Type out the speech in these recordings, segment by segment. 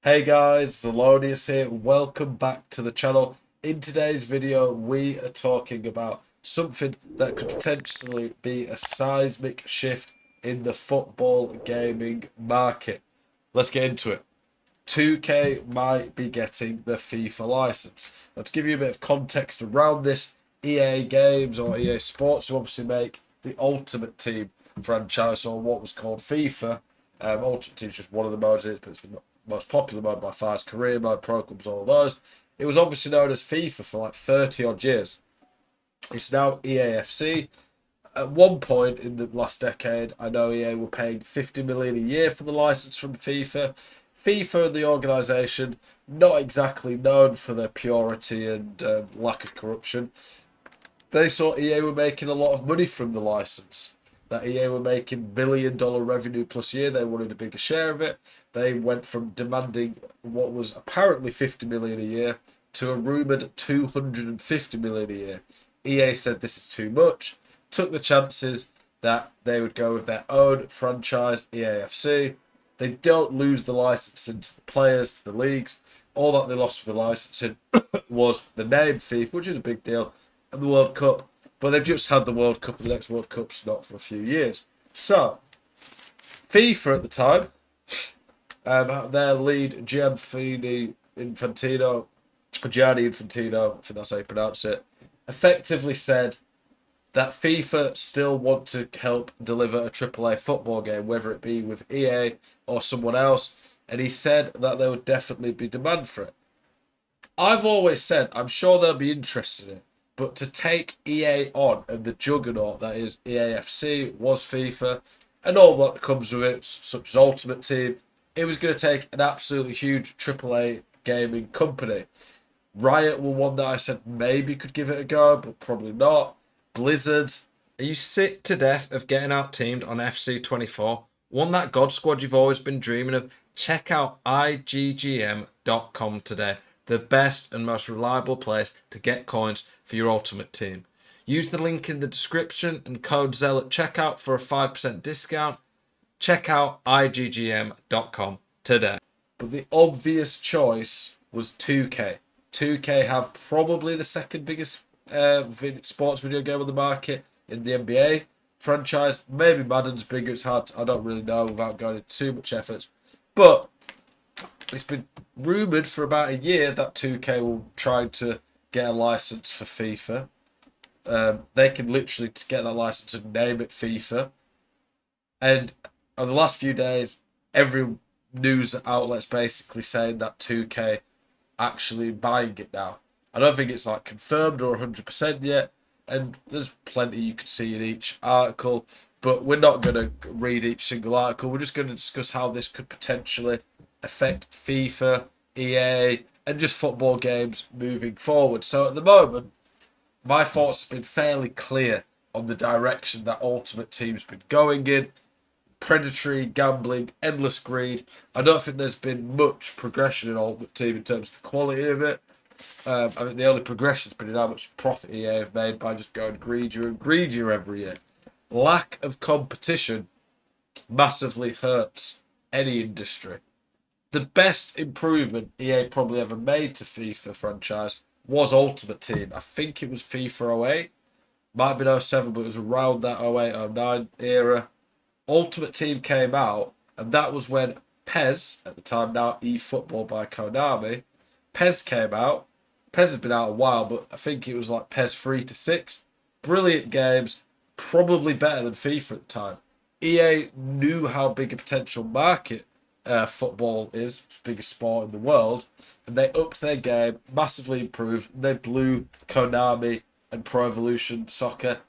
Hey guys, Zelonius here. Welcome back to the channel. In today's video, we are talking about something that could potentially be a seismic shift in the football gaming market. Let's get into it. 2K might be getting the FIFA license. Now, to give you a bit of context around this, EA Games or EA Sports, who obviously make the Ultimate Team franchise or what was called FIFA. Ultimate Team is just one of the modes, but it's the most popular mode by far. It's career mode, pro clubs, all of those. It was obviously known as FIFA for like 30 odd years. It's now EAFC. At one point in the last decade, I know EA were paying 50 million a year for the license from FIFA. FIFA, the organisation, not exactly known for their purity and lack of corruption. They saw EA were making a lot of money from the license. That EA were making $1 billion revenue plus year. They wanted a bigger share of it. They went from demanding what was apparently 50 million a year to a rumoured 250 million a year. EA said this is too much, took the chances that they would go with their own franchise, EAFC. They don't lose the licensing to the players, to the leagues. All that they lost for the licensing was the name FIFA, which is a big deal, and the World Cup. But they've just had the World Cup, and the next World Cup's not for a few years. So, FIFA at the time, their lead, Gianni Infantino, I think that's how you pronounce it, effectively said that FIFA still want to help deliver a AAA football game, whether it be with EA or someone else. And he said that there would definitely be demand for it. I've always said I'm sure they'll be interested in it, but to take EA on and the juggernaut that is EAFC was FIFA and all that comes with it, such as Ultimate Team, it was going to take an absolutely huge AAA gaming company. Riot were one that I said maybe could give it a go, but probably not. Blizzard. Are you sick to death of getting out teamed on FC24? Want that God Squad you've always been dreaming of? Check out IGGM.com today, the best and most reliable place to get coins for your ultimate team. Use the link in the description and code ZEL at checkout for a 5% discount. Check out IGGM.com today. But the obvious choice was 2K. 2K have probably the second biggest sports video game on the market in the NBA franchise. Maybe Madden's bigger. It's hard. I don't really know without going into too much effort. But it's been rumoured for about a year that 2K will try to get a license for FIFA. They can literally get that license and name it FIFA. And over the last few days, every news outlet's basically saying that 2K actually buying it now. I don't think it's like confirmed or 100% yet, and there's plenty you could see in each article, but we're not going to read each single article. We're just going to discuss how this could potentially affect FIFA, EA, and just football games moving forward. So at the moment, my thoughts have been fairly clear on the direction that Ultimate Team's been going in. Predatory gambling, endless greed. I don't think there's been much progression in Ultimate Team in terms of the quality of it. I mean, the only progression's been in how much profit EA have made by just going greedier and greedier every year. Lack of competition massively hurts any industry. The best improvement EA probably ever made to FIFA franchise was Ultimate Team. I think it was FIFA 08. Might have been 07, but it was around that 08-09 era. Ultimate Team came out, and that was when PES, at the time now eFootball by Konami, PES came out. PES has been out a while, but I think it was like PES 3 to 6. Brilliant games, probably better than FIFA at the time. EA knew how big a potential market football is, it's the biggest sport in the world, and they upped their game, massively improved. They blew Konami and Pro Evolution Soccer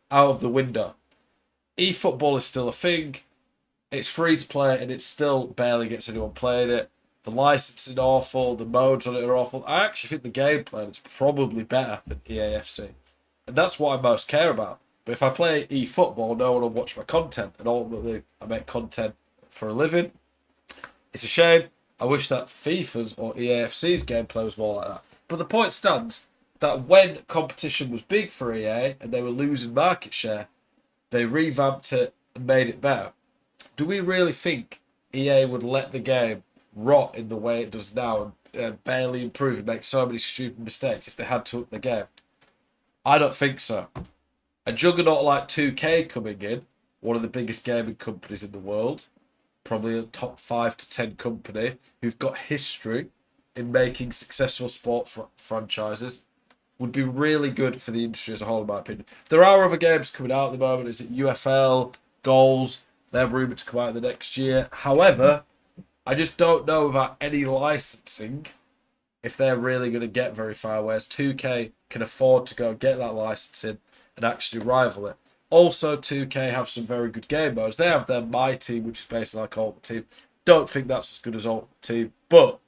out of the window. eFootball is still a thing. It's free to play, and it still barely gets anyone playing it. The licensing awful, the modes on it are awful. I actually think the gameplay is probably better than EAFC. And that's what I most care about. But if I play eFootball, no one will watch my content. And ultimately, I make content for a living. It's a shame. I wish that FIFA's or EAFC's gameplay was more like that. But the point stands that when competition was big for EA and they were losing market share, they revamped it and made it better. Do we really think EA would let the game rot in the way it does now and barely improve and make so many stupid mistakes if they had to up the game? I don't think so. A juggernaut like 2K coming in, one of the biggest gaming companies in the world, probably a top 5 to 10 company who've got history in making successful franchises, would be really good for the industry as a whole, in my opinion. There are other games coming out at the moment. Is it UFL, Goals? They're rumoured to come out in the next year. However, I just don't know about any licensing if they're really going to get very far, whereas 2K can afford to go get that licensing and actually rival it. Also, 2K have some very good game modes. They have their My Team, which is basically like Ultimate Team. Don't think that's as good as Ultimate Team, but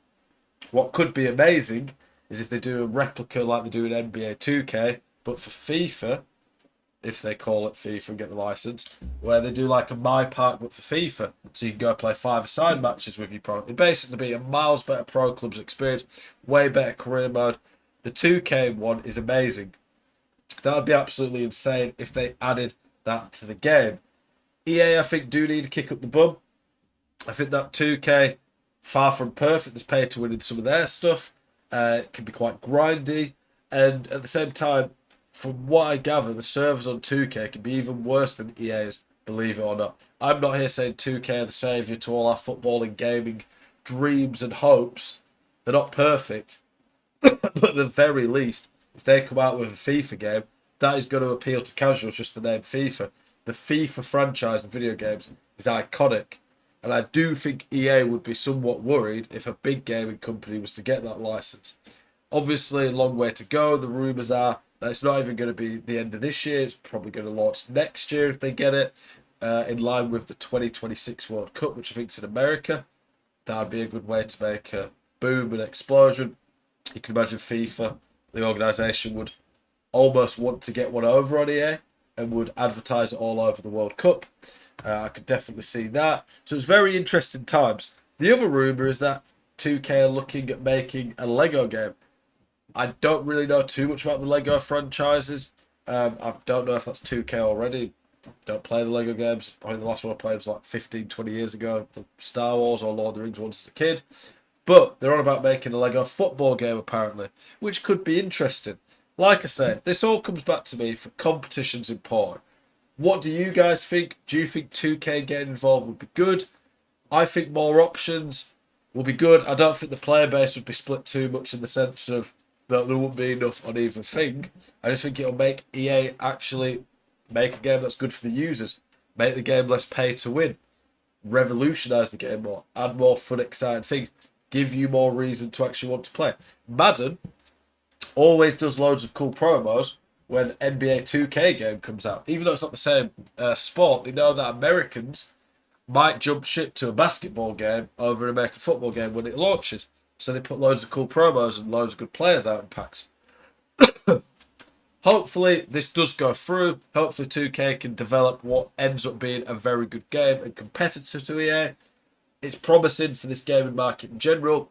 what could be amazing is if they do a replica like they do in NBA 2K, but for FIFA, if they call it FIFA and get the license, where they do like a My Park but for FIFA, so you can go play 5-a-side matches with your pro. It'd basically be a miles better pro clubs experience, way better career mode. The 2K one is amazing. That would be absolutely insane if they added that to the game. EA, I think, do need to kick up the bum. I think that 2K, far from perfect, there's pay to win in some of their stuff. It can be quite grindy. And at the same time, from what I gather, the servers on 2K can be even worse than EA's, believe it or not. I'm not here saying 2K are the saviour to all our football and gaming dreams and hopes. They're not perfect. But at the very least, if they come out with a FIFA game, that is going to appeal to casuals, just the name FIFA. The FIFA franchise in video games is iconic. And I do think EA would be somewhat worried if a big gaming company was to get that license. Obviously, a long way to go. The rumours are that it's not even going to be the end of this year. It's probably going to launch next year if they get it, in line with the 2026 World Cup, which I think is in America. That would be a good way to make a boom and explosion. You can imagine FIFA, the organisation, would almost want to get one over on EA and would advertise it all over the World Cup. I could definitely see that. So it's very interesting times. The other rumour is that 2K are looking at making a Lego game. I don't really know too much about the Lego franchises. I don't know if that's 2K already. Don't play the Lego games. Probably the last one I played was like 15, 20 years ago. The Star Wars or Lord of the Rings ones as a kid. But they're on about making a Lego football game, apparently, which could be interesting. Like I say, this all comes back to me for competition's important. What do you guys think? Do you think 2K getting involved would be good? I think more options will be good. I don't think the player base would be split too much in the sense of that there wouldn't be enough on either thing. I just think it'll make EA actually make a game that's good for the users, make the game less pay to win, revolutionise the game more, add more fun, exciting things, give you more reason to actually want to play. Madden always does loads of cool promos when NBA 2K game comes out. Even though it's not the same sport, they know that Americans might jump ship to a basketball game over an American football game when it launches. So they put loads of cool promos and loads of good players out in packs. Hopefully this does go through. Hopefully 2K can develop what ends up being a very good game and competitor to EA. It's promising for this gaming market in general.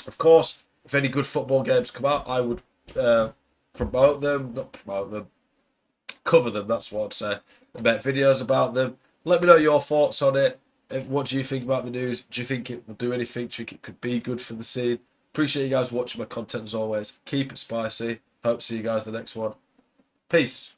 Of course, if any good football games come out, I would promote them, not promote them, cover them, that's what I'd say, and make videos about them. Let me know your thoughts on it. What do you think about the news? Do you think it will do anything? Do you think it could be good for the scene? Appreciate you guys watching my content as always. Keep it spicy. Hope to see you guys in the next one. Peace.